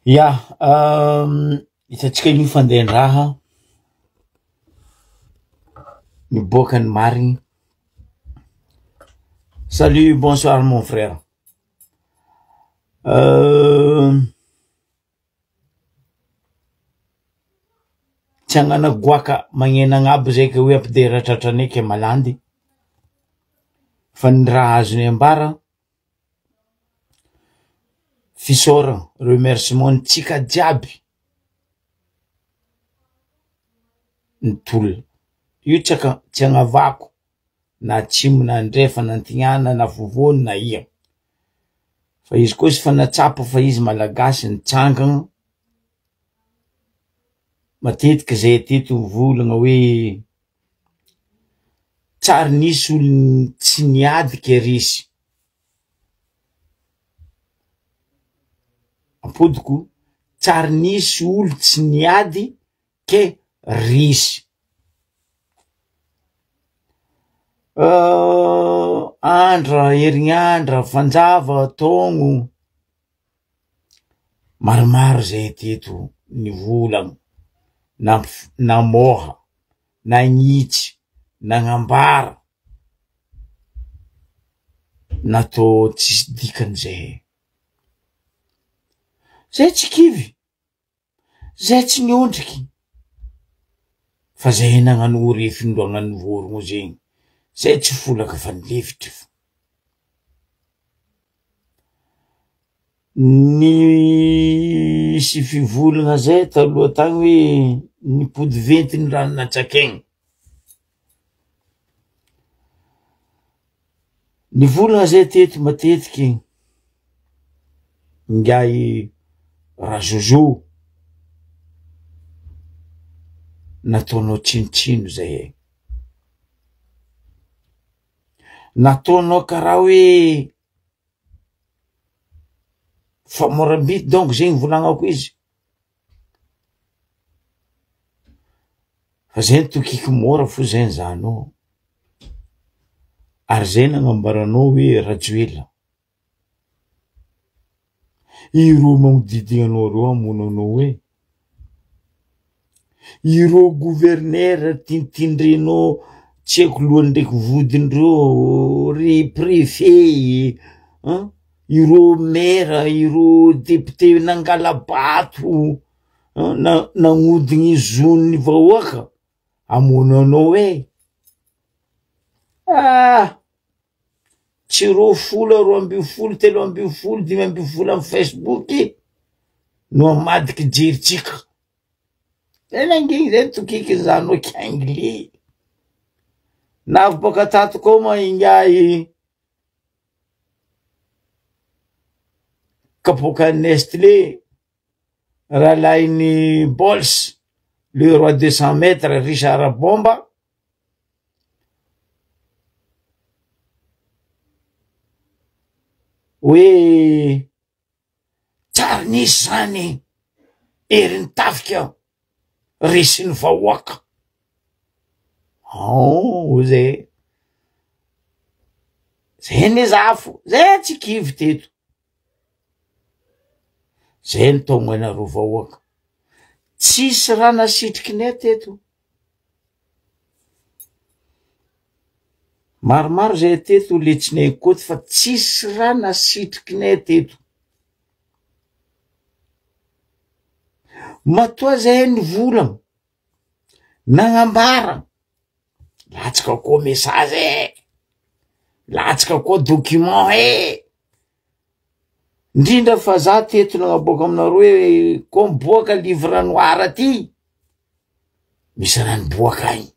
Ya, itatsika io fandehandraha miboaka ny marigny. Salut, bonsoir mon frère. Tsy hagnana goaka magnena agnabo zay ka hoe ampidera tratranay ke malandy. Fa ny raha azony ambara fisôra remerciement tsika jiaby ny tolona. Io tsy agnavako na atsimo na andrefa na antignana na vovony na ia. Fa izy koa sy fanatsapa fa izy malagasy nitsangana. Matetika zay teto volagna hoe tsary nisy olo tsy niady ke risy. Apodiko tsary nisy olo tsy niady ke risy. Andra, herignandra, fanjava, taogno maromaro zay teto nivolagna namoha nagnitsy nagnambara natao tsisy dikan'izay. Zay tsy kivy, zay tsy niondriky, fa zay nagnano orefindro agnano vorogno zegny. Zay tsy folaka fa nilevitry. Nisy fivolagna zay taloha tagny hoe nipody ventiny rano natsakaigny. Nivolagna zay teto matetiky ngay razozo nataonao tsinitsino zay. Nataonao karaha hoe famorambity donc zegny volagnako izy. Fa zay tokiky mora fo zay zanao. Ary zay nagnambaranao hoe Rajoela. Iro magnodidignanao reo amonanao hoe iro gouverneur tindrendrenao tsy haiko lohany ndraiky vodindreo ry préfet, iro maire, iro député nangalabato, nagnodiny zon'ny vahoaka amonanao hoe tsy ro folo, roa amby folo, telo amby folo, dimy amby folo amy Facebook no amadiky jeritsika. Nanginy zay tokiky zanao kiangli. Navy boka tato koa ma ingay kapoka Nestlé ralainy Bols le roi 200 mètres Richard Bomba. Hoe tsary nisy zany ery nitafika resy ny vahoaka. Zay zay nezafo, zay tsy kivy teto. Zay nitaogna anareo vahoaka. Tsisy raha nasitrikinay teto. Maromaro zay teto letsinay koty fa tsisy raha nasitrikinay teto. Matoa zay nivolagna nagnambara latsaka koa message latsaka koa document ndrindra fa za teto nagnaboaka aminareo hoe koa miboaka livre noir aty misy raha niboaka agny.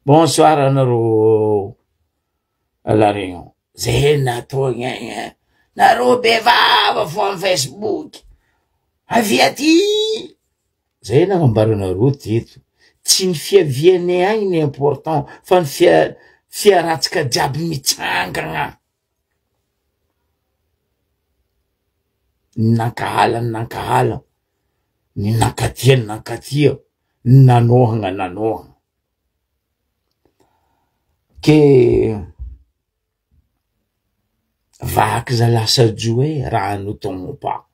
Bonsoir anareo La Réunion. Zay natao nareo bevava fo amy Facebook avy aty. Zay nagnambaranareo teto. Tsy ny fiavianay agny ny important fa ny fiaratsika jiaby mitsangana. Nankahala, ny nankatia, nanohagna. Ke Mamaky zala sajo hoe raha nous tombons pas.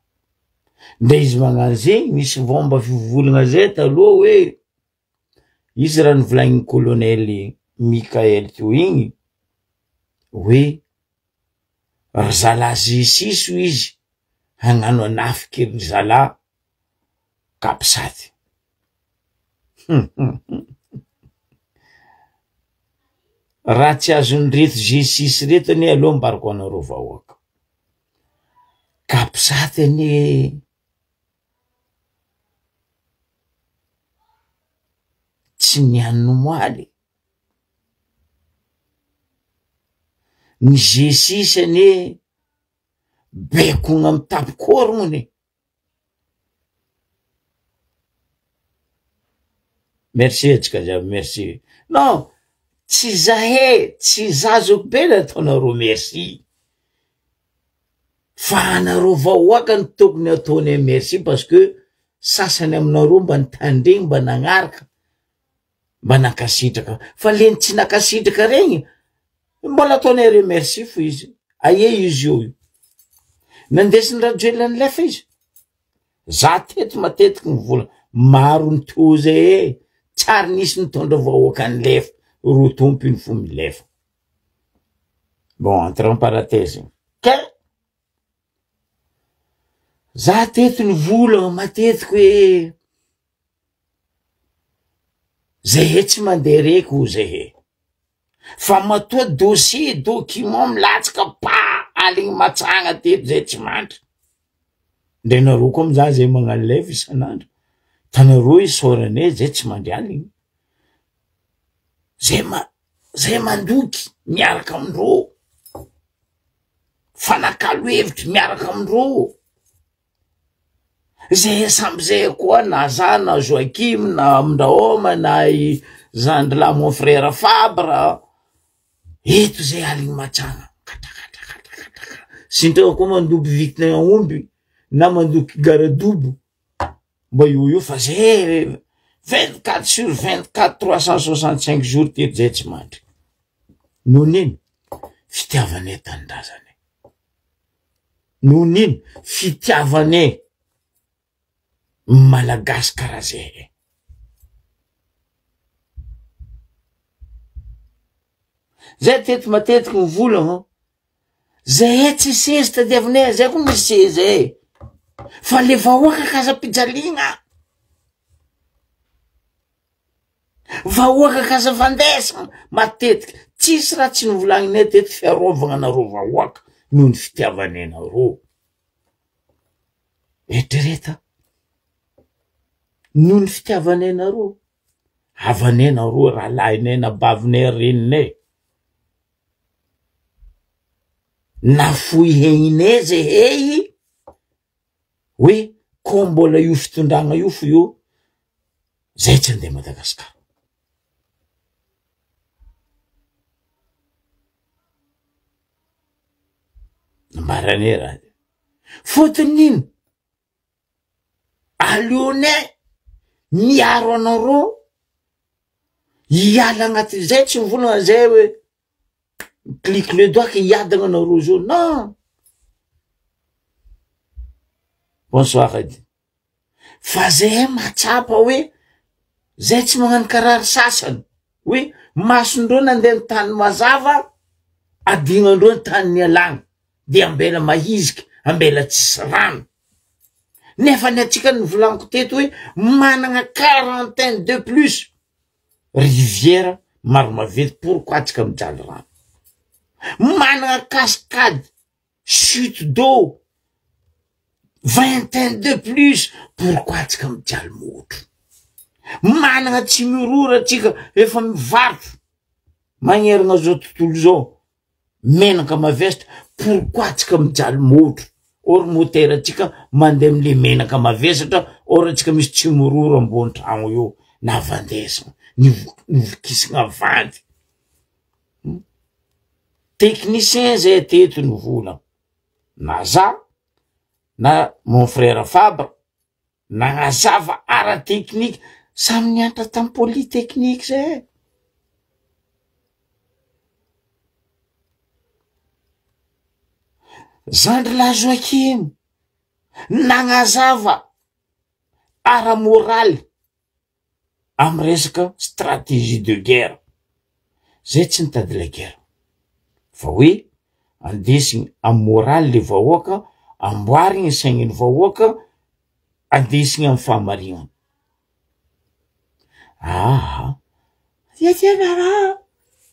Nde izy magnano zegny misy vomba fivolagna zay taloha hoe izy raha nivolagny colonel Mikael teo igny hoe ry zala G6 izy hagnano anafiky ry zala Kapsady. Raha tsy azony reto G6 reto ane aloha mbarako anareo vahoaka. Kapsady ane tsy niano moaly. Ny G6 ane bekogna amy tapikorogny. Merci atsika jiaby, merci. Non, tsy zahe, tsy zazoko be la ataonareo merci. Fa anareo vahoaka ny tokony ataony merci parce que sasany aminareo mba nitandregny mba nagnaraka mba nakasitraka. Fa leny tsy nakasitraka regny mbola ataonay merci fo izy. Aie izy io nandesiny rajoelany lefa izy. Za teto matetiky mivola maro ny to zay tsary nisy nitondra vahoaka ny lefa ro tompiny fo milefa. Bon, entre en parenthèse. Za teto ny vola matetiky hoe zay tsy mandeha reko zay. Fa matoa dossier document milatsaka pa aligny matsagna teto zay tsy mandry. Ndre nareo koa amizah zay magnano lefa isanandro. Tanareo isorane zay tsy mandry aligny. Zay mandoky miaraka amindreo. Fanakalo hevitry miaraka amindreo. Zay samby zay koa na za na Joakim na Amndrahoma na Zandla mon frère Fabre. Eto zay aligny matsagna. Sintra koa mandoby victime omby na mandoky garadobo. Mba io fa zay 24 sur 24 365 jours teto zay tsy mandry. Noho nini? Fitiavane tanindrazane. Noho nini? Fitiavane malagasy karaha zay. Zay teto matetiky mivola zay tsy sesy tadiavinay zay koa misy sezay. Fa le vahoaka kaza-pijaligna. Vahoaka kaza-vandesa matetiky. Tsisy raha tsy nivolagninay teto fiarovagna anareo vahoaka noho ny fitiavanay nareo. Eritrereto noho ny fitiavanay nareo. Havanay nareo rahalahinay na bavinay reninay. Na foy hegninay zay hey hoe ko mbola io fitondragna io fo io zay tsy andeha Madagasikara. Mbaranay raha fotony nino aleonay miaro anareo hiala agnaty zay tsy mivolagna zay hoe clique le doigt que hiadagna anareo zao. Non. Bonsoir edy. Fa zay matsapa hoe zay tsy magnano karary sasany hoe masondreo nandeha ny tany mazava adignandreo ny tany nialagna de ambela mahiziky ambela tsisy rano. Nefa ny atsika nivolaniko teto hoe managna 41 de plus rivière maro mavety. Pourquoi atsika mijaly rano? Managna cascade chute d'eau 21 de plus. Pourquoi atsika mijaly motro? Managna tsy mirora atsika efa mivarotro magnerigna zao tontolo zao menaka mavesatra. Pourquoi atsika mijaly motro? Or moteur atsika mandeha amle menaka mavesatra. Or atsika misy tsy mirora ambony tragno io na vandesana nivokisigna vandy. Technicien zay teto ny vola na za na mon frère Fabre nagnazava ara technique samy niantra tamy polytechnique zay. Zandry Joachim nagnazava ara-moraly amy resaka stratégie de guerre. Zay tsy nitady la guerre fa hoe andesigny amy moraly le vahoaka, amboarigny saigny vahoaka, andesigny amy fahamarina. Tena raha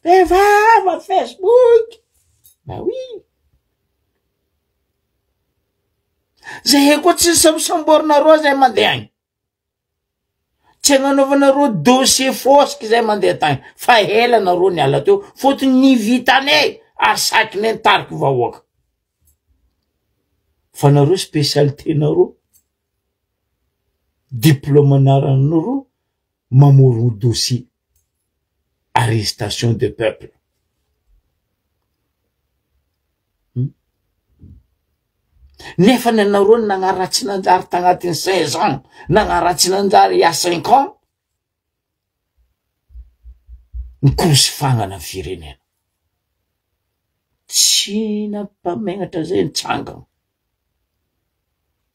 bevava Facebook. Bah oui. Zay koa tsy samborina zay mandeha agny. Tsy agnanaovanareo dossier fosky zay mandeha tagny. Fa ela nareo niala teo. Fotony nivitanay asakiny antariky vahoaka. Fa nareo spécialité nareo, diplôme anaranareo, mamorogno dossier. Arrestation de peuple. Nefa nanareo nagnaratsy nanjary tagnatin'ny 16 ans, nagnaratsy nanjary il y a 5 ans, nikorosifagna na firenena. Tsy nampamenatra zay nitsangana.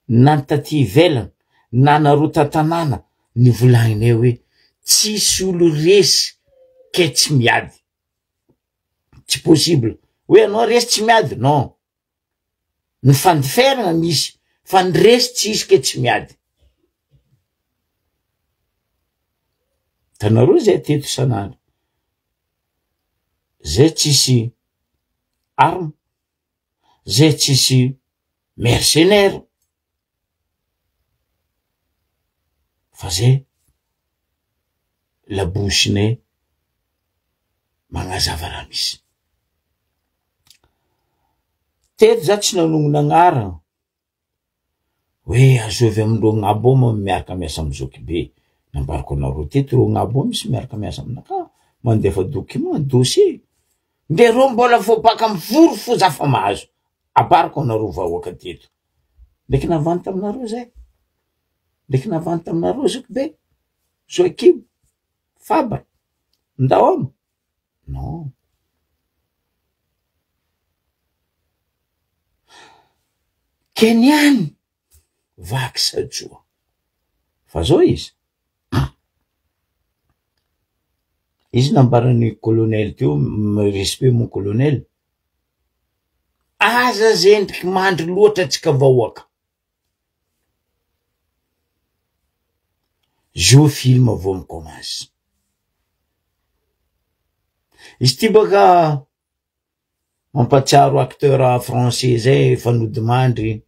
Na taty ivelany, na nareo tatanàna, nivolagninay hoe tsisy olo resy ke tsy miady. Tsy possible. Hoe anao resy tsy miady? Non. Ny fandiferana misy, fa ny resy tsisy ke tsy miady. Tanareo zay teto isanandro. Zay tsisy arme, zay tsisy mercenaire, fa zay labousinay magnazava raha misy. Teto za tsy nanonona agnarana hoe azovy amindreo gn'abo miaraka miasa amy Zokibe. Nambarako anareo teto reo gn'abo misy miaraka miasa aminaka, mandefa document dossier. Nde reo mbola vao baka amy voro fo za fa mahazo. Abarako anareo vahoaka teto. Ndraiky navanty aminareo zay. Ndraiky navanty aminareo Zokibe, Joachim, Faba, Ndaoma. Non. Keniany vaky sajoa. Fa zao izy. Izy nambarany colonel teo, respect mon colonel. Aza zendriky mandry loatra tsika vahoaka. Jo film vao mikomansy. Izy ty baka mampatsiaro acteur français zay fanody mandry.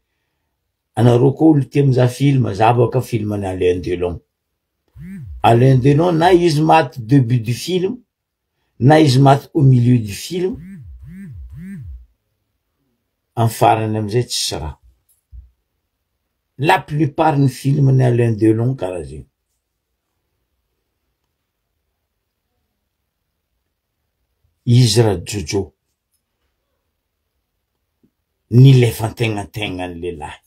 Anareo koa olo tia mizaha film, za baka film any Alain Delon. Alain Delon, na izy maty début du film, na izy maty au milieu du film, en farany amizay tsisy raha. La plupart ny film ny Alain Delon karaha zay. Izy raha Jojo nilefantegnategna ny lehilahy.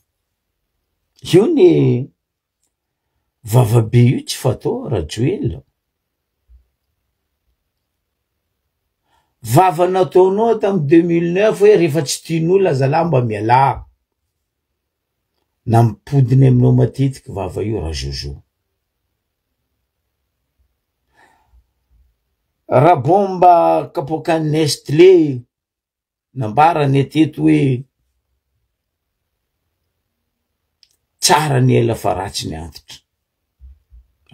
Io ny vavabe io tsy fatao Rajoel. Vava nataonao tamy 2009 hoe rehefa tsy tian'olona zalahy mba miala. Nampodiny aminao matetiky vava io raha Jojo. Raha bomba kapokany Nestlé nambarany teto hoe tsara ny ela fa ratsy ny antitra.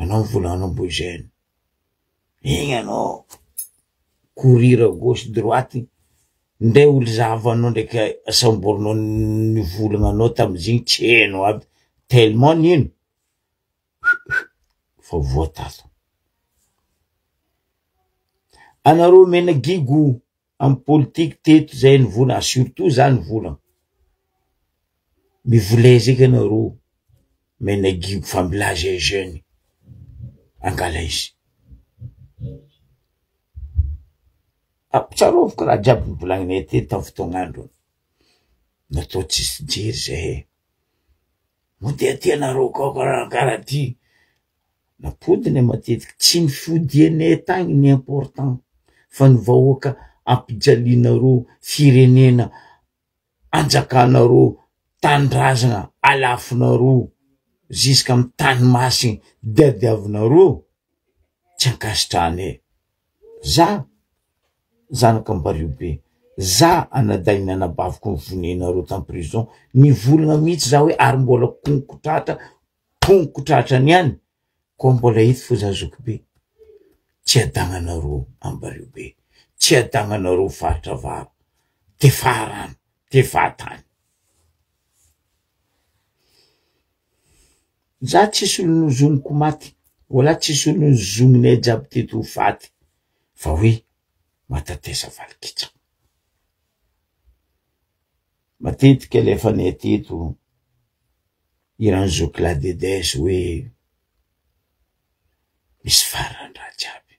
Anao mivolanao Bojene. Igny anao courir à gauche droite. Ndray olo zavanao ndraiky asamborinao nivolagna anao tamizigny tsy hainao aby. Tellement nino. Fa voatato. Anareo mena gigo amy politique teto zay ny volana, surtout zany volana. Mivolezeky anareo mena gigo fambilage jeune. Angala izy. Tsaroviko raha jiaby volagninay teto tamy fotoagnandro. Natao tsisy jery zay. Mondeaty anareo koa karaha ty. Napodiny matetiky tsy ny fodianay tagny ny important. Fa ny vahoaka ampijalianareo firenena anjakanareo tanindrazana alafinareo ziska amy tany masiny diadiavinareo tsy ankasitrane za zanaka Ambariobe za anadainy anabaviko ny vonenareo tam prison ny volagna mihitsy za hoe ary mbola konkotratra niany ko mbola hita fo za Zokibe tsy adagnanareo Ambariobe tsy adagnanareo faritra varo te farano te fatany za tsisy olo nozoniko maty wala tsisy olo nozonginay jiaby teto ho faty fa hoe matatesa valikitra matetiky alefanay teto iran zoky dedes hoe misy farandraha jiaby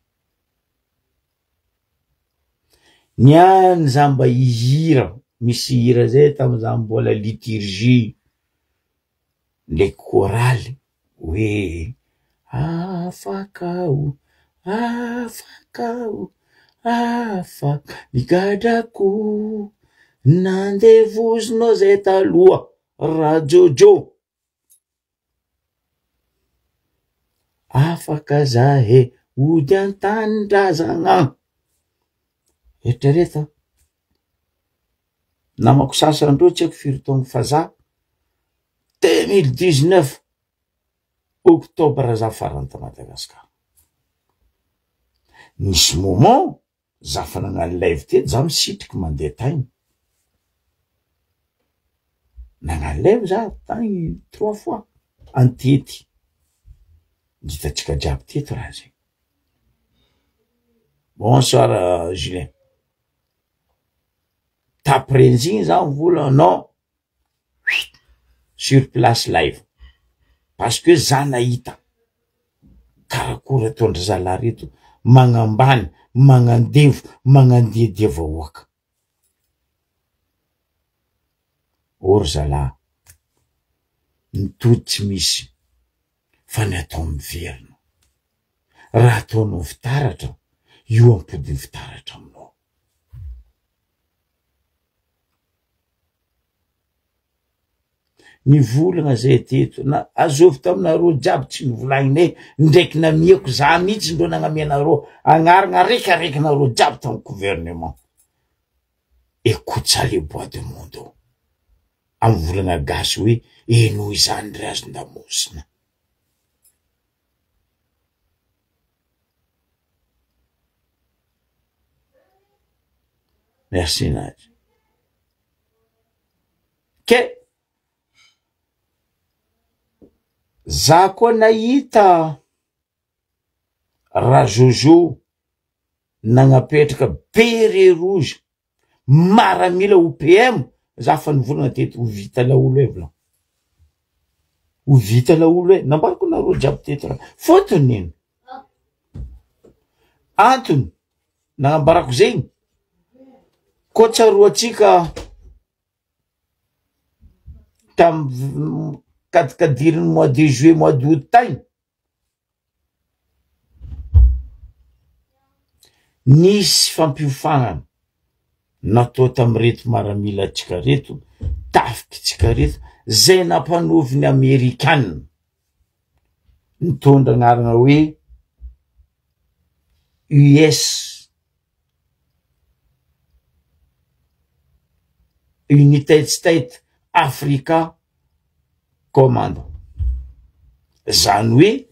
niany za mba ihira misy hira zay tamza mbola liturgie le choraly hoe afakao afaka migadrako nandevozonao zay taloha rajojo afaka zahe ody antany-drazana eritrereto namako sasandreo tsy haiko firy taogno fa za 2019 octobre za farany ta Madagasikara nisy moment za fa nagnano live teto za misitriky mandeha taigny nagnano live za tagny 3 fois antety hitatsika jiaby teto raha zay bonsoir Julien taprenzigny za mivola non sur place live parce que za nahita karakory ataondry zalahy reto magnambany magnandevo magnandiadiavahoaka ory zalahy nitody tsy misy fa ny atao miverina raha ataonao fitaratra io ampodiny fitaratra aminao nivolagna zay teto na azovy taminareo jiaby tsy nivolagninay ndraiky namiako za mihitsy ndro nagnamenareo agnaragna rekarekinareo jiaby tamy gouvernement écoute ça les bois de monde amy volagna gasy hoe eno izany ry azon-damosina merci Nadia ke za koa nahita rajojo nagnapetraka bere rouge maramila OPM za fa nivolagna teto ho vita laolo evla ho vita laolo e nambariko nareo jiaby teto raha fotony nino antony nagnambarako zegny ko tsaroatsika tam kadikadiriny mois de juillet mois d'août tagny nisy fampiofagnana natao tamy reto maramila atsika reto tafiky tsika reto zay nampanoviny Amerikanina nitondra agnarana hoe US United States Africa Command zany hoe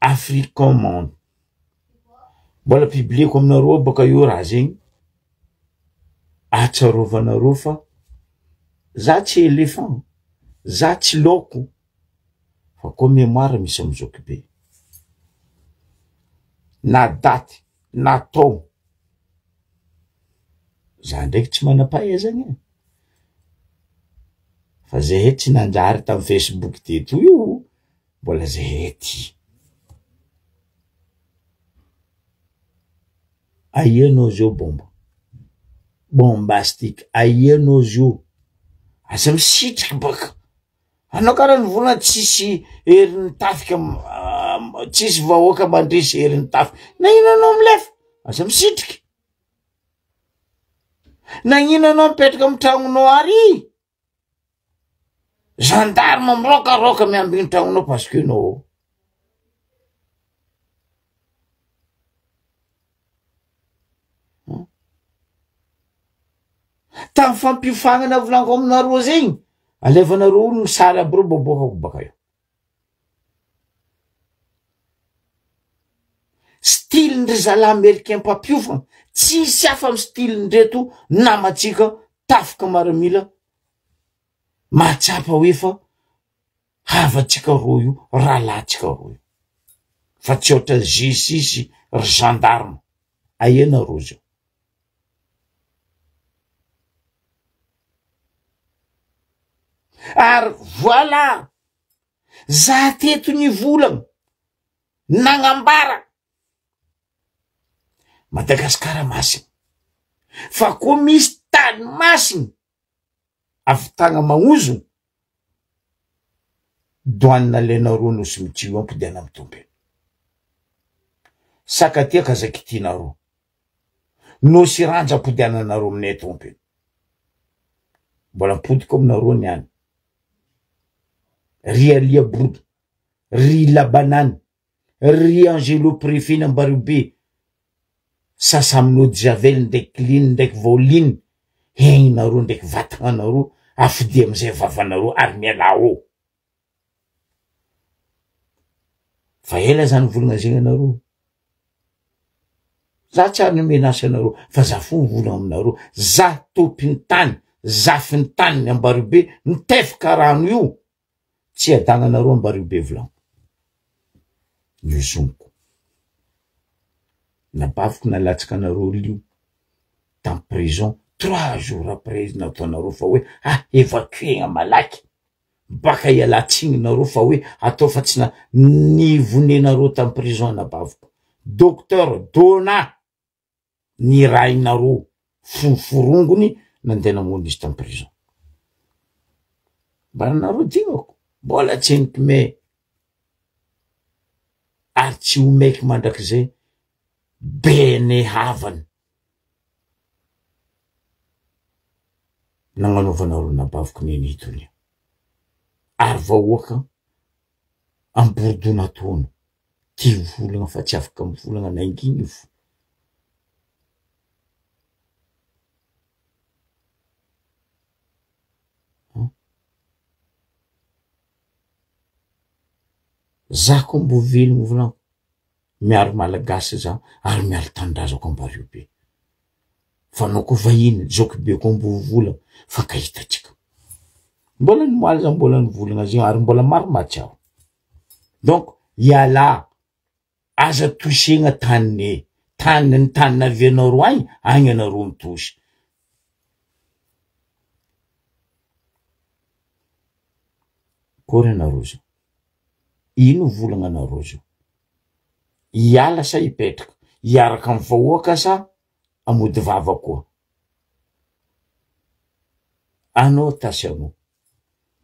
Afrique Command mbola publieko aminareo baka io raha zegny atsarovanareo fa za tsy éléphant za tsy loko fa ko mémoire misy amy Zokibe na daty na tao za ndraiky tsy manam-pahaizagny fa zay he tsy nanjary tamy Facebook teto io mbola zay he ty aianao zio bombastique aianao zio asa misitriky baka anao karaha nivolagna tsisy herin'ny tafika tsisy vahoaka mandresy herin'ny tafika na ino anao milefa asa misitriky Nagnino anao mipetraka amin'ny tragnonao ary? Gendarme mirokaroka miambiny tragnonao parce que nao. Tamin'ny fampifagnana volanko aminareo zegny, alevanareo olo sary aby reo boboakako baka eo. Style-ndry zala américain mpampiofana, tsisy hafa amin'ny style-ndreto namatsika tafika maramila mahatsapa hoe fa havatsika roa io, rahalatsika roa io. Fa tsy ohatra justice ry gendarme. Aiena reo zao. Ary voilà, za teto ny volagna nagnambara Madagasikara masina, fa koa misy tany masina avitagna magnozona doanina alainareo no sy mitio ampodiana mitomby. Saka tia kazakitinareo no sy ranja ampodiana nareo aminay tomby. Mbola mpodiko aminareo niany. Ry Alia Brou, ry Labanane, ry Angelo Préfet Ambaribe, sasa amin'eau de javel ndraiky Clean ndraiky Voline, hegnareo ndraiky vatagnanareo afidi amizay vavanareo ary miala o. Fa ela zany volagna zegny anareo. Za tsy ary menace anareo, fa za fo volagna aminareo. Za tompiny tany, zafiny tany ny Ambaribe, nitefika rano io. Tsy adagnanareo Ambaribe volagno. Io zonko. Nabaviko nalatsaka anareo lio tam prison 3 jours après nataonareo fa hoe évacuer malaky. Baka ialatsignareo fa hoe atao fa tsy na nivonenareo tam prison nabaviko. Docteur Dona ni rainareo forongony nandena mono izy tam prison. Baranareo dinako. Mbola tsy eniky me ary tsy omaiky mandrakizay bene havany nagnanaovanareo nabaviko nenitony. Ary vahoaka ambordona tono ty volagna fa tsy afaka mivolagna nainginy fo. Za ko mbo velogno volagno miaro malagasy za ary miaro tandrazako Ambaribe. Fa nao ko vahiny joky be ko mbo volagno fa kahitatsika. Mbola nimoaly za mbola nivolagna zegny ary mbola maromaty aho. Donc iala aza tosegna tanine, taniny tanina avianareo agny anareo mitosy. Kory anareo zao. Ino volagna anareo zao? Iala sa ipetraka, iaraka amin'ny vahoaka sa amody vava koa. Anao tasy anao.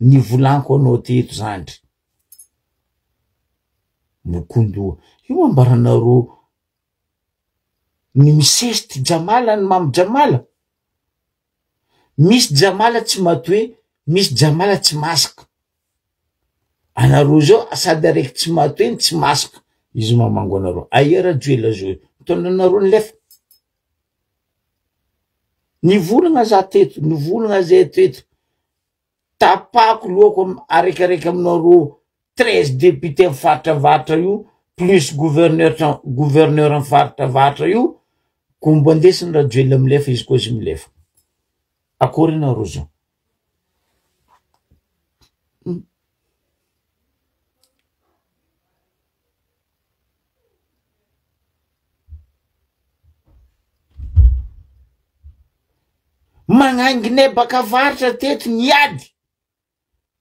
Ny volanko anao teto zandry. Mokondoa. Io ambaranareo ny misesity Jamala ny mamy Jamala. Misy Jamala tsy matoe, misy Jamala tsy masaka. Anareo zao sady araiky tsy matoe tsy masaka. Izy mamango anareo. Aera duela zao. Tondra anareo nilefa. Ny volagna za teto, ny volagna zay teto. Tapako loko araikaraiky aminareo 13 députés faritra vatra io, plus gouverneur en faritra vatra io, kombo andesiny raha duela milefa izy koa izy milefa. Akory anareo zao. Magnanginay baka varitra teto niady.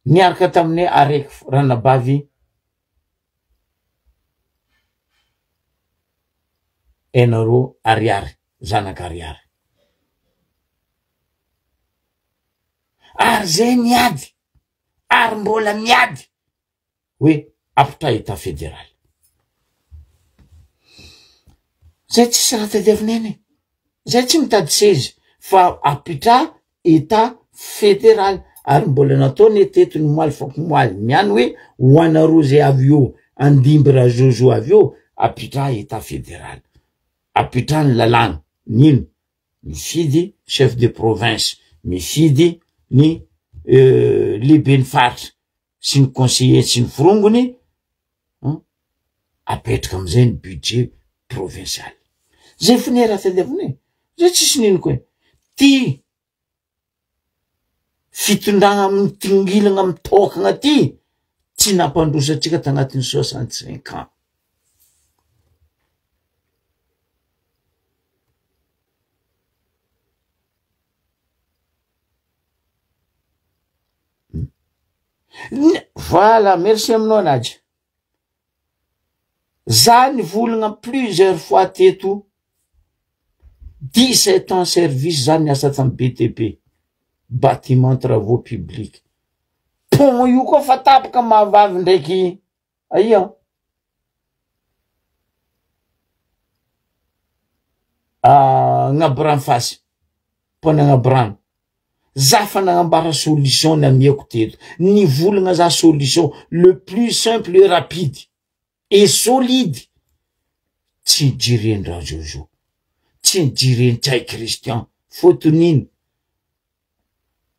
Niaraka taminay araiky ranabavy enareo Ariary, zanaka Ariary. Ary zay niady, ary mbola miady hoe apitra état fédéral. Zay tsy raha tadiavinay. Zay tsy mitady sezy fa apitra état fédéral ary mbola nataony teto ny moaly fakomoaly miany hoe ho ana rozy avy eo andimby raha Jojo avy eo apitra état fédéral apitra ny lalàna nino mifidy chef de province mifidy ny lehibe ny faritra sy ny conseiller sy ny firongony apetraka amizay ny budget provincial zay finera fediavone zay tsisy nino koe ty fitondragna amin'ny tingilagna amin'ny tokagna ty tsy nampandrosatsika tagnatin'ny 65 ans voilà merci aminao anazy za nivolagna plusieurs fois teto 17 ans service za niasa tamy BTP bâtiment travaux publics pont io koa fa tapaka mahavavy ndraiky aia gn'Abraham fasy pont gn'Abraham za fa nagnambara solution namiako teto nivolagna za solution le plus simple et rapide et solide tsy jirendraha Jojo tsy jireny tsai Christian fotonino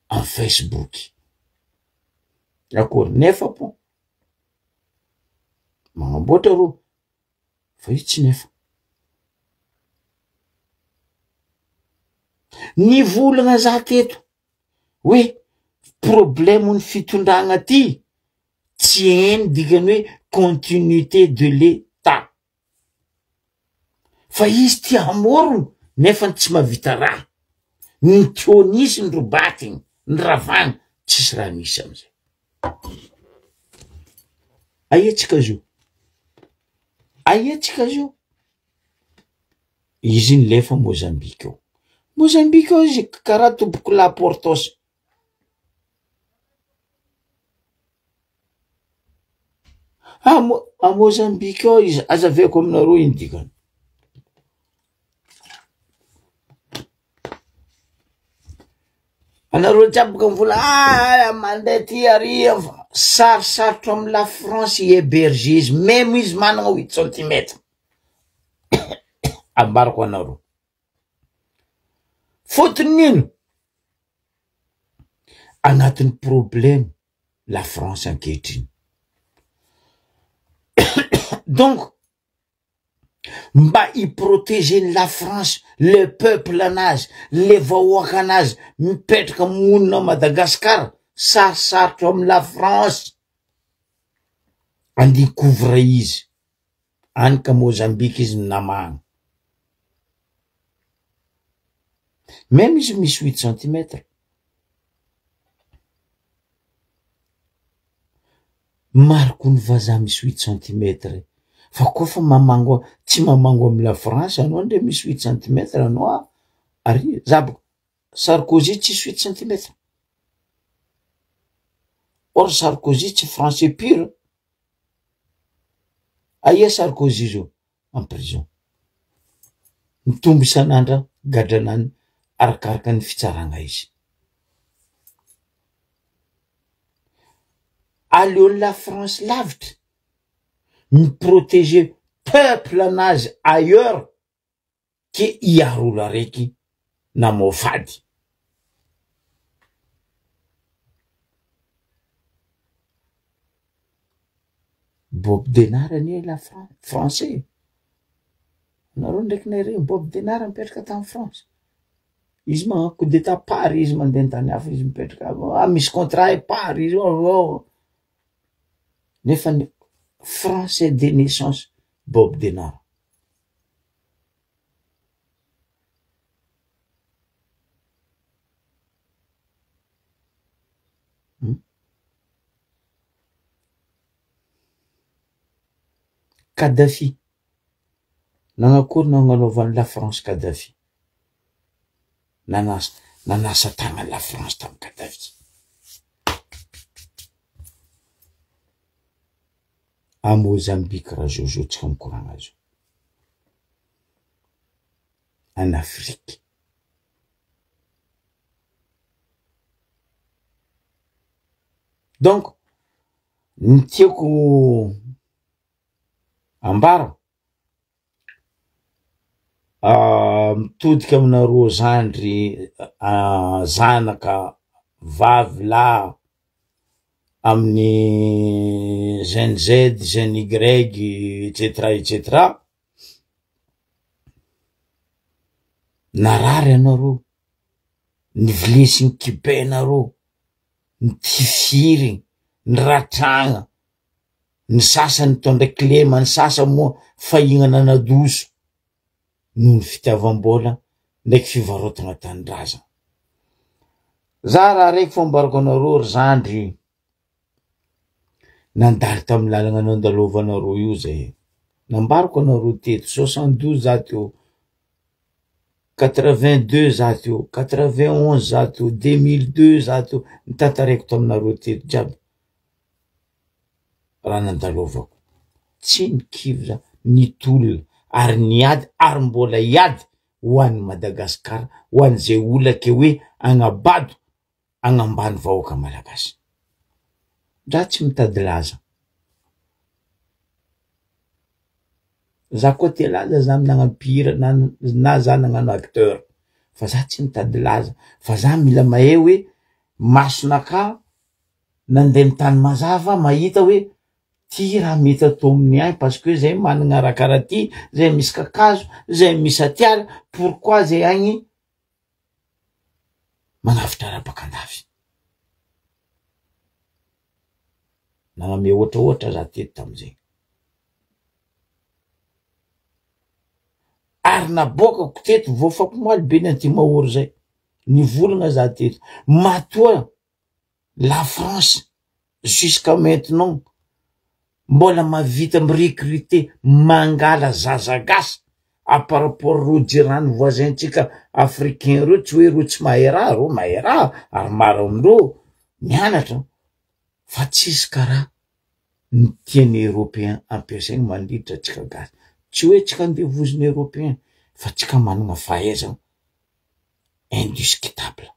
en Facebook d'accord nefa po magnamboatra ro fa io tsy nefa nivolagna za teto hoe problème ny fitondragna ty tsy eny dikany hoe continuité de l'état fa izy ty amorony nefa tsy mavita raha ny tionisy ny robatiny ny ravany tsisy raha misy amizay aiatsika zo aiatsika zo izy nilefa Mozambique eo Mozambique eo izy karaha tomboko la Portos a Mozambique eo izy azaveko aminareo iny dikany anareo jiaby mivola mandeha ty ary sarosarotro amy la France héberger izy même izy managna 8 cm ambarako anareo fotony nino agnatin'ny problème la France ankehitriny donc mba iprotéger la France le peuple anazy le vahoaka anazy mipetraka monina Madagascar sarosarotro amy la France andikouvre izy anika Mozambique izy namagna même izy misy 8 cm mariko ny vazaha misy 8 cm fa koa fa mamango tsy mamango amy la France anao ndre misy 8 cm anao ary zabako Sarkozy tsisy 8 cm or Sarkozy tsy français pur aia Sarkozy zo en prison mitombo isan'andra gadranany arakaraka ny fitsaragna izy aleony la France lavitra miprotéger peuple anazy ailleurs ke hiaro olo araiky na mofady Bob Denard anie la français nareo ndraiky nare Bob Denard mipetraka tamy France izy magnano coup d'état Paris izy mandeha tany hafa izy mipetraka misy contrat e Paris nefa français de naissance Bob Denard Kadhafi nagnakory nagnanaovany la France Kadhafi nanasa tagna la France tamy Kadhafi a Mozambique raha Jojo tsika mikoragna azo en Afrique Donc ny tiako ambara mitodika aminareo zandry zanaka vavy lahy amin'ny Gen Z, Gen Y, etc. Narary anareo, ny vilesy ny kipenareo, ny tifiry, ny ratragna, ny sasany mitondra klema, ny sasany moa fahignana nadoso noho ny fitiavam-bola ndraiky fivarotana tanindrazana. Za raha raiky fambarako anareo ry zandry nandalo tamy lalagna nandalovanareo io zay. Nambarako anareo teto 72 za teo, 82 za teo, 91 za teo, 2002 za teo, nitantareko taminareo teto jiaby raha nandalovako. Tsy nikivy za, nitolona ary niady ary mbola iady ho an'ny Madagasikara, ho an'izay olake hoe agnabado agnambany vahoaka malagasy. Za tsy mitady laza. Za koa te laza za nagnano mpihira na za nagnano acteur. Fa za tsy mitady laza. Fa za mila mahay hoe masonaka nandeha mitany mazava mahita hoe ty raha mety atao amin'ny ainy parce que zay manana raha karaha ty, zay misy kakazo, zay misy atiala, pourquoi zay agny manavitra raha-bakandavy. Nagname ohatraohatra za teto tamizay. Ary nabokako teto voafako moaly be ny antimahory zay. Nivolagna za teto. Matoa la France jusqu'à maintenant mbola mavita mirecruter mangala zaza gasy par rapport ro jirany voisin-tsika africain reo, tsy hoe ro tsy mahay raha, ro mahay raha ary maro amindreo mianatra fa tsisy karaha ny tian'ny Européen ampiasaigny mandritra atsika gasy. Tsy hoe tsika andevoziny Européen fa tsika manana fahaizana indiscutable.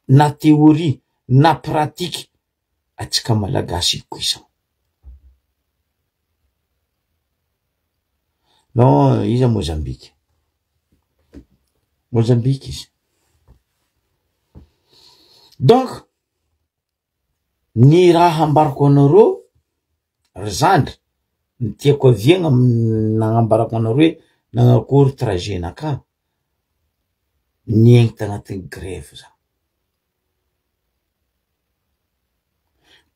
Na théorie na pratique atsika malagasy ikoisana. Non, iza Mozambique. Mozambique izy. Donc ny raha ambarako anareo ry zandry, ny tiako aviagna nagnambarako anareo hoe nagnakory trajet-naka niaigny tagnatin'ny grève za.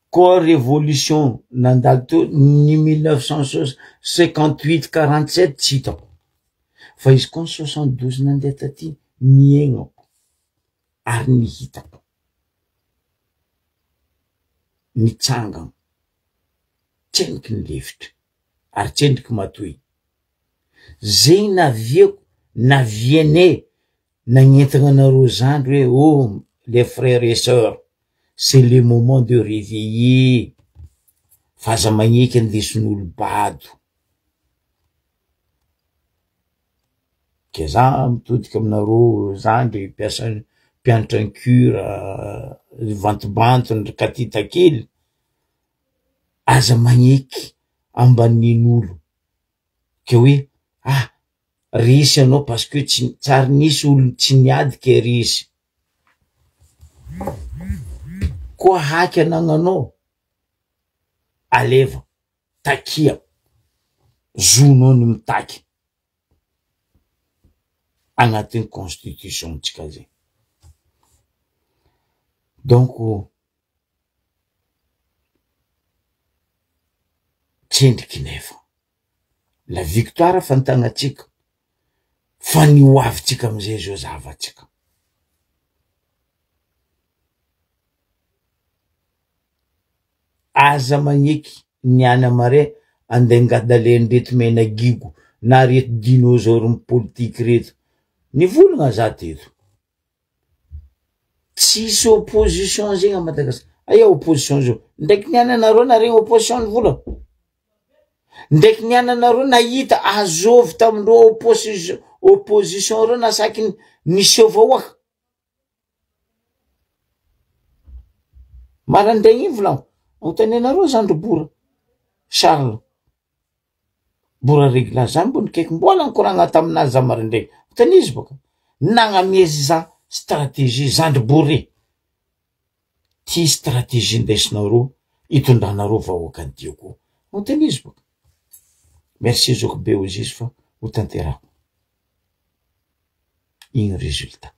Koa révolution nandalo teo ny 1958-47 tsy hitako. Fa izy koa 72 nandeha taty niaignako ary nihitako. Nitsangana, tsendriky nilevitra ary tsendriky matoy. Zay naviako, naviane, nagnentana anareo zandry hoe oh les frères et sœurs, c'est le moment de réveiller. Faza magneky andeson'olo bado. Ke za mitodika aminareo zandry mpianatra ny cure vantobanto katitakely. Aza magneky ambanin'olo ke hoe risy anao parce que tsary nisy olo tsy niady ke risy. Koa haky anagnanao aleva takia zonao ny mitaky agnatin'ny constitution tsika zay. Donc tsendriky nefa la victoire fantagnatsika fa ny hoavitsika amizay zao zavatsika. Aza magneky niana mare andengadalen'ny reto mena gigo na reto dinosaure politique reto. Nivolagna za teto. Tsisy opposition zegny a Madagasikara. Aia opposition zao? Ndraiky niana nareo naregny opposition nivolagna? Ndraiky niana nareo nahita azovy tamindreo opposition reo nasaky niseho vahoaka? Marandegny volao otanenareo zandro bora Charles bora regla zany mbony kaiky mbola nikoragna taminazy za marandregny otanizy boka nagnamezy za stratégie zandro bory ty stratégie ndesinareo itondranareo vahoaka dioko otanizy boka merci zoko be ozy izy fa ho tanterako igny résultat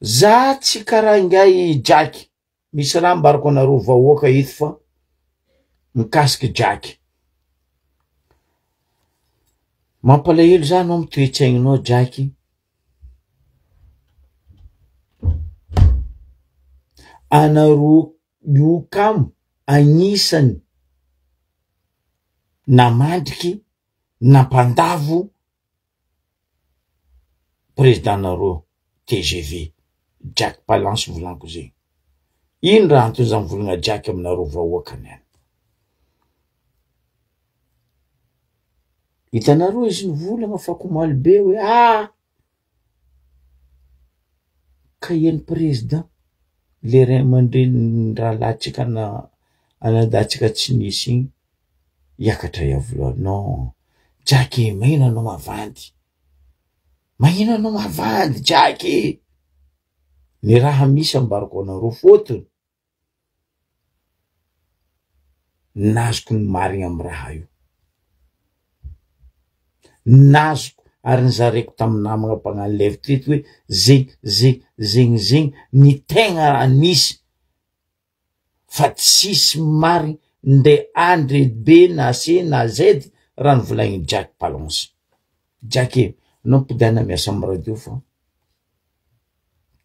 za tsy karaha ingay Jack misy raha mbarako anareo vahoaka ito fa mikasiky Jack mampalahelo za anao mitoetsaigninao Jack anareo io kamo agnisany namandriky nampandavo présidentareo TGV Jack Palance volaniko zegny ino raha antony za mivolagna Jack aminareo vahoakany any hitanareo izy nivolagna fa komaly be hoe ka eny président le ray aman-dreny raha latsika anadatsika tsy nisy igny iakatra iavoloa non Jack magnino anao mavandy Jack ny raha misy ambarako anareo fotony nazoko ny marigna amy raha io nazoko ary nizareko tamy namagna mpagnano lève teto hoe zegny ny tegna raha nisy fa tsisy marigny nde andre B na C na Z raha nivolagny Jack Palance Jack anao mpidana miasa amy radio fa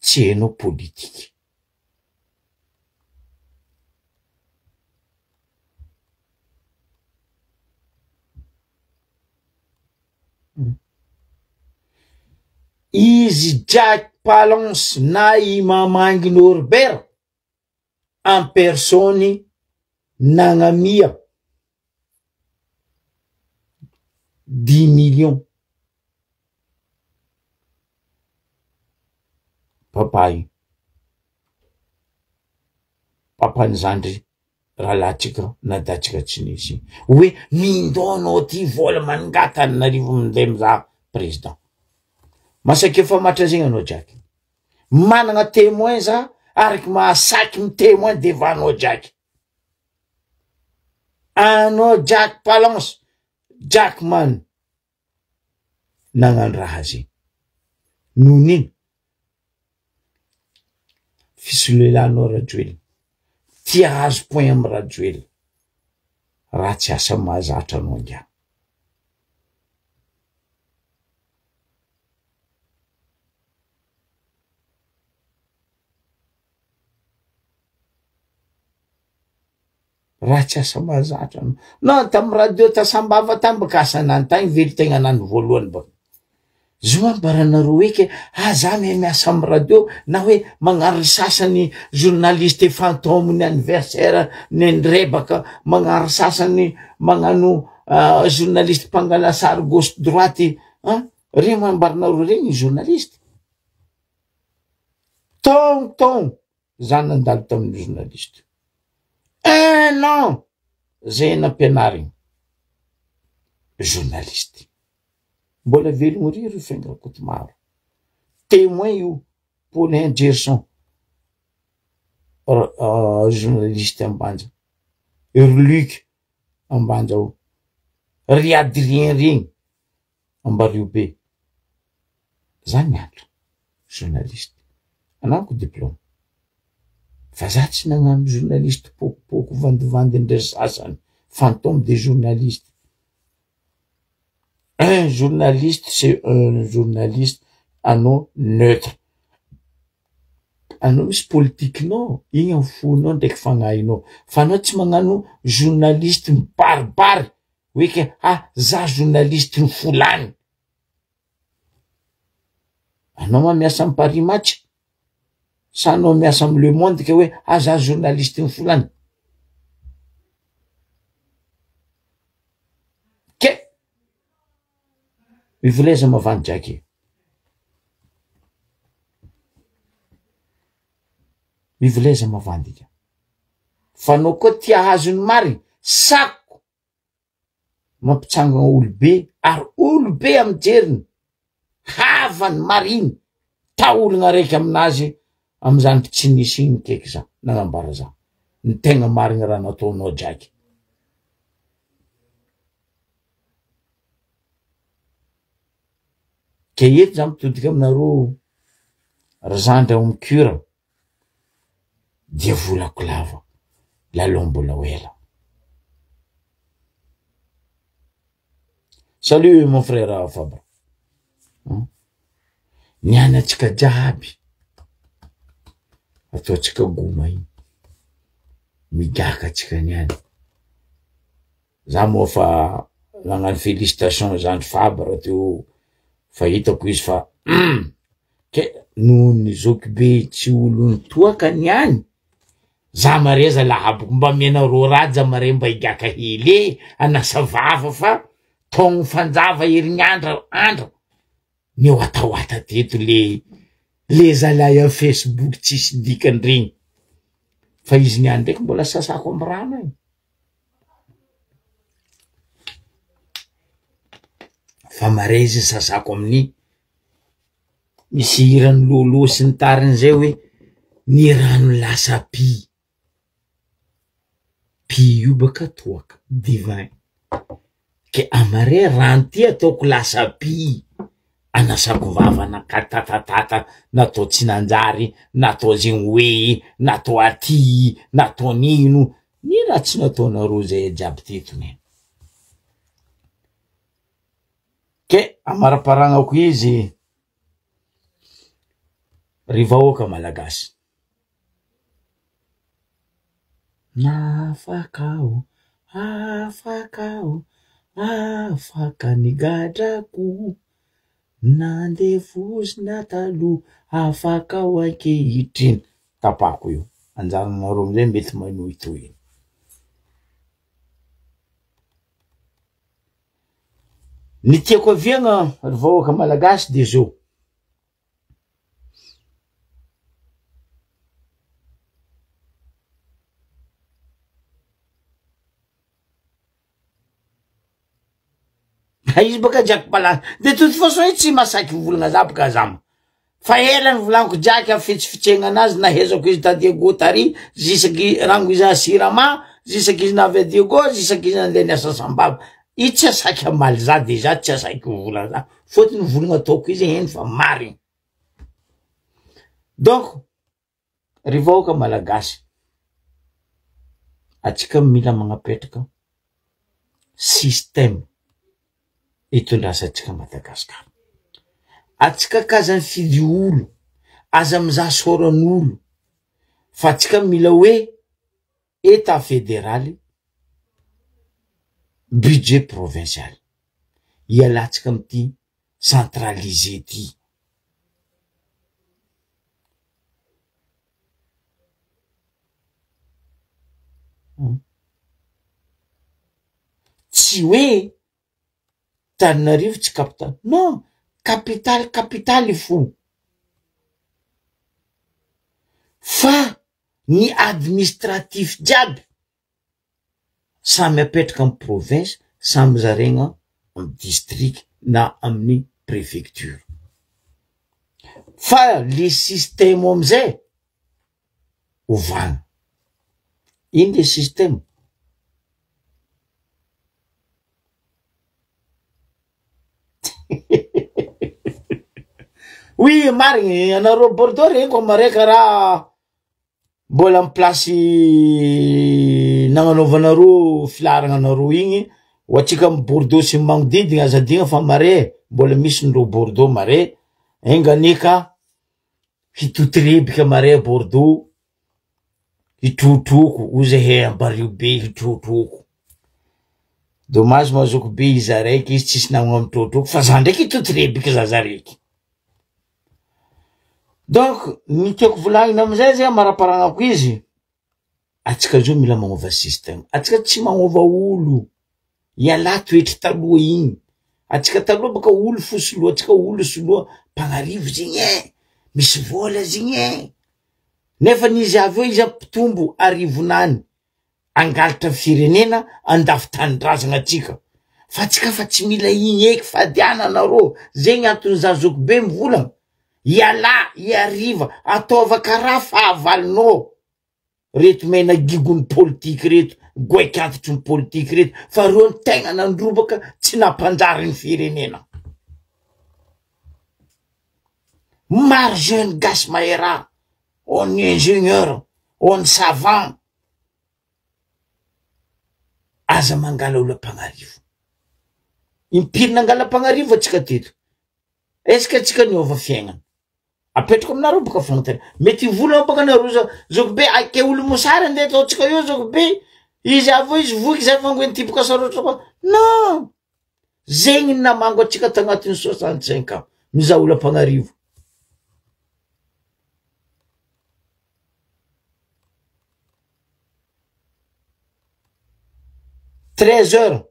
tsy hainao politiky izy Jack Palance na i mamangy Norbert en personne nagnamia 10 millions papany zandry raha latsika na datsika tsy nisy hoe mindonao ty vola mangatany narivo minday miza président masaky efa matra zegny anao Jack managna témoin za ariky mahasaky my témoin devanao Jack anao Jack Palance Jackman nagnano raha zegny nonino fisolelanao rajoely tia azo point amy rajoely raha tsy asa mahazatra anao ngia raha tsy asa mahazatra anao non tamy radio tasambava tambakasa nany tagny velo tegna nany voalohany ba zo ambaranareo eky za miasa amy radio na hoe magnano sasany journaliste fantôme ny anniversaire ny ndrebaka magnano sasany magnano journaliste mpangala sary gauche droite regny mambaranareo regny journaliste ton za nandalo tamin'ny journaliste un an zay nampianarigny journaliste mbola velogno ry fiaingrakoty maro témoin io Paulin Gerson journaliste ambanja Luc ambanja o ry Adrien regny ambario be zany andro journaliste anako diplôme fa za tsy nagnano journaliste pokopoko vandivandy ndre sasany fantôme des journalistes un journaliste c'est un journaliste anao neutre anao misy politikinao igny amy fonao ndraiky fagnahinao fa anao tsy magnano journaliste mibaribary hoe ke za journaliste ny fulany anao ma miasa amy Paris Match sa anao miasa amy Le Monde ke hoe za journaliste ny fulany ke mivoleza mavandy Jack mivileza mavandika. Fa no koa tia hazony mariny, sako mampitsanga olobe, ary olobe amijeriny, havany mariny, taolagna raiky aminazy, amizany tsy nisy igny keky za, nagnambara za. Ny tegna mariny raha nataonao draiky. Ke eto za mitodika aminareo razandra ao amy cure, dia volako lava, lalao mbola ela. Salut mon frère Fabre. Nianatsika jiaby, ataotsika goma igny, migaka tsika niany. Za moa fa nagnano félicitation zandry Fabre teo, fa hitako izy fa ke noho ny Zokibe tsy olo toaka niany, za mareza lahaboko mba mianareo raja mare mba higaka hely anasa vava fa togno fanjava herignandra andra neo atahoata teto le zalay a Facebook tsisy dikany regny. Fa izy niany ndraiky mbola sasako amy rano igny. Fa mare izy sasako amin'ny misy hirany lolo sy ny tariny zay hoe ny rano lasa pi io baka toaka divin. Ke amare rano ty ataoko lasa pi, anasako vava nakatatata, natao tsinanjary, natao zegny hoe, natao aty, natao nino, ny raha tsy nataonareo zay jiaby tetony. Ke amaraparanako izy, ry vahoaka malagasy. Afaka ny gadrako, nandevozina talo, afaka ankehitriny. Tapako io, anjaranareo amizay mety maino itoy. Ny tiako aviagna ry vahoaka malagasy de zao. Izy baka jaky pala, de toute façon tsy masaky volagna za baka zama. Fa ela ny volaniko jaky a fitsifitsegna anazy, nahezako izy tadiego tary, zisaky rango izy sirama, zisaky izy navy adiego, zisaky izy nandeha niasa sambava. I tsy asaky amaly za deja, tsy asaky volagna za. Fotony volagna ataoko izy heny fa mariny. Donc, ry vahoaka malagasy, atsika mila magnapetraka système itondrasantsika Madagasikara. Atsika kazany fidy olo, aza mizaha soran'olo, fa atsika mila hoe état fédéral, budget provincial. Ialatsika amty centralisé ty. Tsy hoe Tananarivo tsy capitale. Non, capitale fo. Fa ny administratif jiaby samy apetraka amy province, samy zaregna amy district na amin'ny préfecture. Fa le système amizay ovana. Ino le système? Oui, marigny, anareo Bordeaux regny ko mareka raha mbola amy plasy nagnanaovanareo filaragna anareo igny, ho atsika amy Bordeaux sy magnodidina azadigna fa mare, mbola misy ndreo Bordeaux mare, enganika hitotorebika mare Bordeaux, hitrotroko, ozy he ambario be hitrotroko. Dommage mazoko be izy araiky, izy tsisy namagna mitrotroko, fa za ndraiky hitotorebika za raiky. Donc, ny tiako volagnina amizay zay maraparanako izy, atsika zao mila magnova système. Atsika tsy magnova olo, iala toetry taloha igny. Atsika taloha baka olo fosoloa, atsika olo soloa, Pagnarivo zigny misy vola zigny nefa n'izy avy eo izy ampitombo arivonany angalatra firenena andafitany-drazana atsika fa atsika fa tsy mila igny eky fadiananareo zegny antony zazoko be mivolagna iala iariva ataova karaha fahavalinao reto mena gigony politika reto goekantitry ny politika reto fa reo ny tegna nandrobaka tsy nampanjary ny firenena maro jeune gasy mahera on ingénieur on savant aza mangala olam-pagnarivo impirina angalam-pagnarivo atsika teto eske atsika niova fiaignana apetrako aminareo baka fanontany mety volana baka anareo zoko be ake olo mosary andeha ataotsika eo zoko be izy avy izy voky zay fangoeny tipoka sarotra koa non zegny namango atsika tagnatin'ny 65 ans mizaha olam-pagnarivo Trésor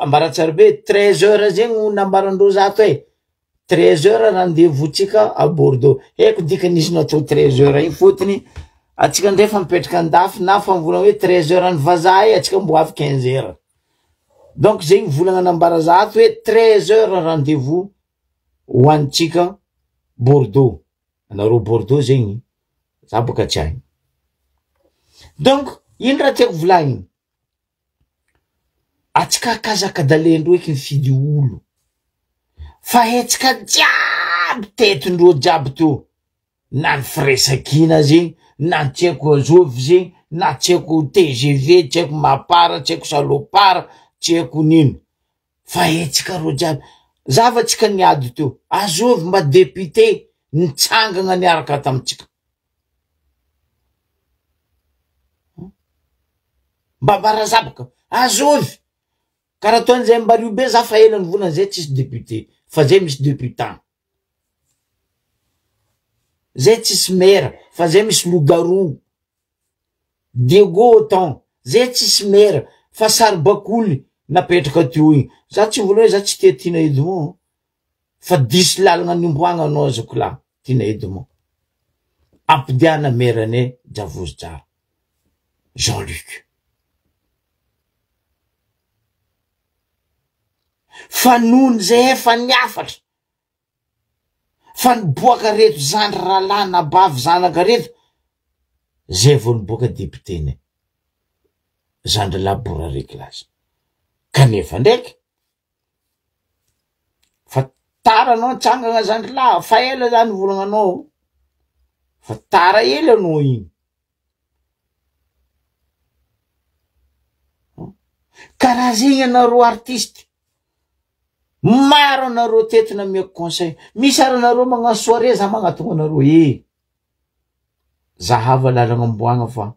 ambaratsara be 13 heures zegny nambarandreo zato e 13 heures rendez-vous-tsika à Bordeaux eko dikan'izy natao 13 heures igny fotony atsika ndefa mipetraka andafy na fa mivolagna hoe 13 heures ny vazaha atsika mbo avy 15 heures donc zegny volagna nambara zato hoe 13 heures rendez-vous hoanitsika Bordeaux anareo Bordeaux zegny za boka tsy hainy donc ino raha tiako volagny atsika kazakadalendreo eky mifidy olo fa hetsika jiaby tetindreo jiaby to na ny firesakina zegny na tsy haiko azovy zegny na tsy haiko TGV tsy haiko mapara tsy haiko salopara tsy haiko nino fa hetsika reo jiaby zavatsika niady teo azovy mba député nitsangana niaraka tamitsika mba barazabaka azovy karaha toan'izay mbario be za fa elany volana zay tsisy député fa zay misy députant zay tsisy maire fa zay misy loup-garou Diego zay tsisy maire fa Sarbakoly napetraka teo igny za tsy vola hoe za tsy tia Tina Edmond fa diso lalagna nimboagna anao azoko la Tina Edmond ampidiana maire ane Javozy Jara Jean-Luc fa nohony zay efa niafatra fa niboaka reto zandry ralahy nabavy zanaka reto zay vao niboaka député-ny zandry labora reklazy kanefa ndraiky fa tara anao nitsangana zandry lahy fa ela zany volagna anao fa tara ela anao igny karaha zegny anareo artiste maro anareo tetina miako conseil misy ary anareo magnano soirée za magnatogna anareo zahava lalagna amboagna fa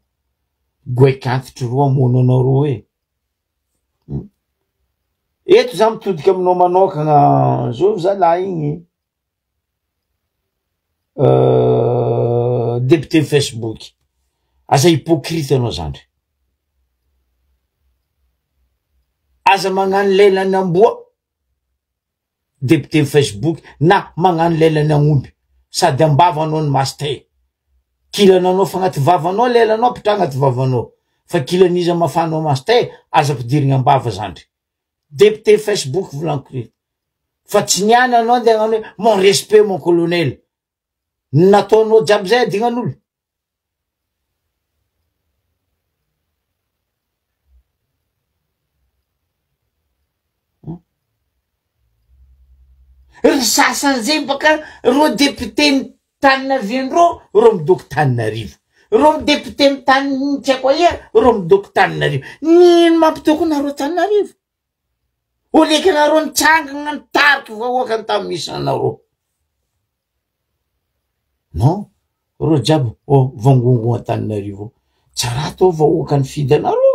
goekantitry roa amono anareo eto za mitodika aminao manokagna zovy za la igny député Facebook aza hypocrite anao zandry aza magnano lelany amboa député Facebook na magnano lelany agn'omby sady ambavanao ny maste kilananao fa agnaty vavanao lelanao pitra agnaty vavanao fa kilaniza mafanao maste aza pidirigna ambava zandry député Facebook volaniko fa tsy niany anao de agnano hoe mon respect mon colonel nataonao jiaby zay adignan'olo ry sasan'zay baka ro député ny tanina viandreo ro midoko Tananarivo ro député ny tany tsy haiko aia ro midoko Tananarivo nino mampitoko nareo Tananarivo oleky anareo nitsangana nitariky vahoaka ny tamy misy anareo non ro jiaby vangongo Tananarivo tsara to vahoaka ny fidy anareo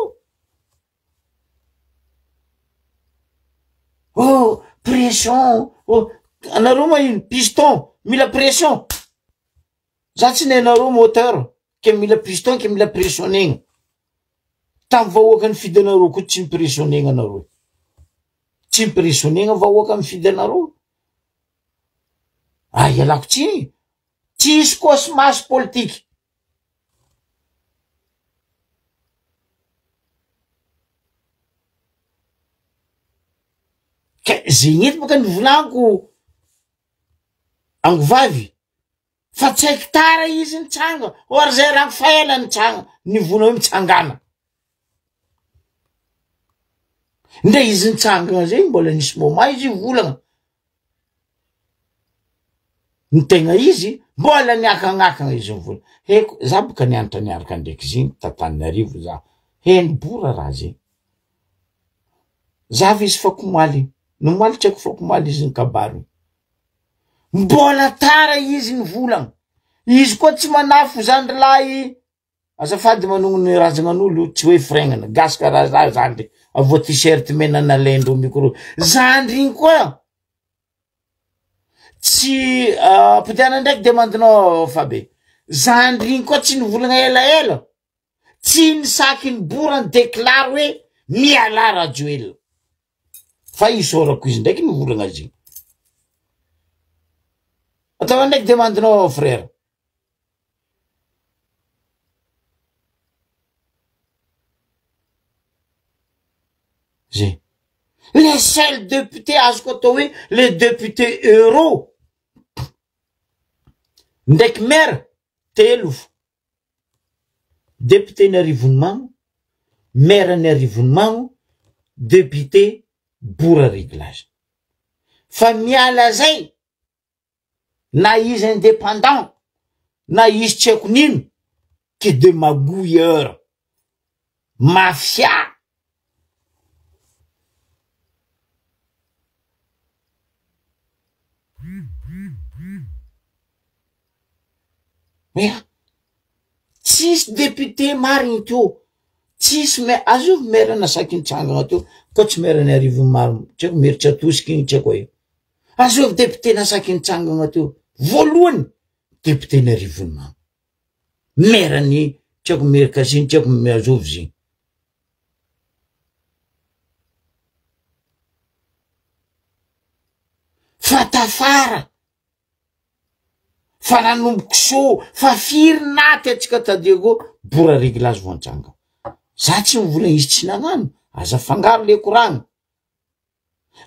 pression anareo ma ino piston mila pression za tsy nenareo moteur ke mila piston ke mila pressionegna tamy vahoaka ny fidy anareo ko tsy mipressionegna anareo tsy mipressionegna vahoaka ny fidy anareo ialako tsy tsisy cosmas politique. Zegny eto baka nivolaniko angovavy fa tsy hekitara izy nitsanga or zay rango faela nitsanga nivola hoe mitsangana ndre izy nitsangana zay mbola nisy moment izy volagna ny tegna izy mbola niakagnakagna izy mivola heko za baka nianatra niaraka ndraiky ziny Tananarivo za heny bora raha zay zavy izy fakomaly nomaly tsy haiko fakomaly izy ny kabaro mbola tara izy ny volagna izy koa tsy manafo zandrilahy azafady manogno ny razanan'olo tsy hoe fregnana gasika raha zandry avo t-shirt menana lendro micro zandry igny koa tsy pitiana ndraiky demandinao Fabe zandry igny koa tsy nivolagna elaela tsy nisaky ny bora ny deklaro hoe miala radio ela fa isorako izy ndraiky nivolagna azy atao ndraiky demandinao frère zay les seuls députés azoko atao hoe les députés euro ndraiky maire telo député ny Arivonimamo maire ny Arivonimamo député Bora Réglage fa miala zay na izy indépendant na izy tsy haiko nino que de magouilleur mafia tsisy député marigny teo tsisy azo maire nasaky nitsangana teo koa tsy maire ny Arivonimamo tsy haiko maire Tsatosiky igny tsy haiko io azo député nasaky nitsangana teo voalohany député ny Arivonimamo maire ny tsy haiko maire Kasiny tsy haiko Azovy ziny fa tafara fa nanomboky so fa firy naty atsika tadiako Bora Réglage voantsanga za tsy mivolagna izy tsy nagnano aza fangaro le koragna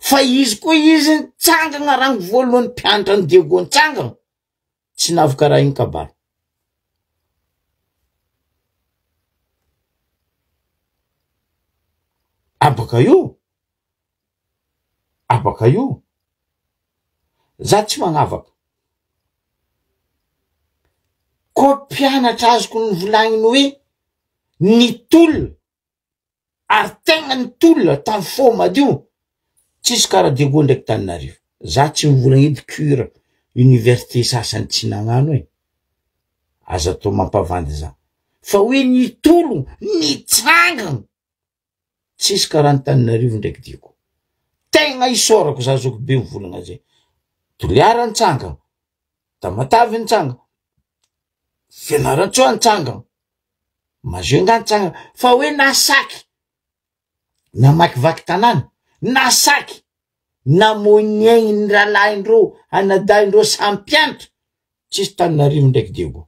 fa izy koa izy nitsangana rango voalohany mpianatra ny Diego nitsangana tsy navika raha igny kabaro abaka io za tsy magnavaka ko mpianatra azoko nivolagniny hoe nitolona ary tegna nitolona tamy fo madio tsisy karaha Diego ndraiky Tananarivo za tsy mivolagna edy cure université sasany tsy nagnano hoe aza atao mampavandy za fa hoe nitolo nitsangana tsisy karaha ny Tananarivo ndraiky Diego tegna isorako za zoko be mivolagna zay Toliara nitsangana Tamatavy nitsangana Fianaratsoa nitsangana Majunga nitsangana fa hoe nasaky namakivaky tanàna nasaky namoniegny ny ralaindreo anadaindreo sampianatra tsisy Tananarivo ndraiky Diego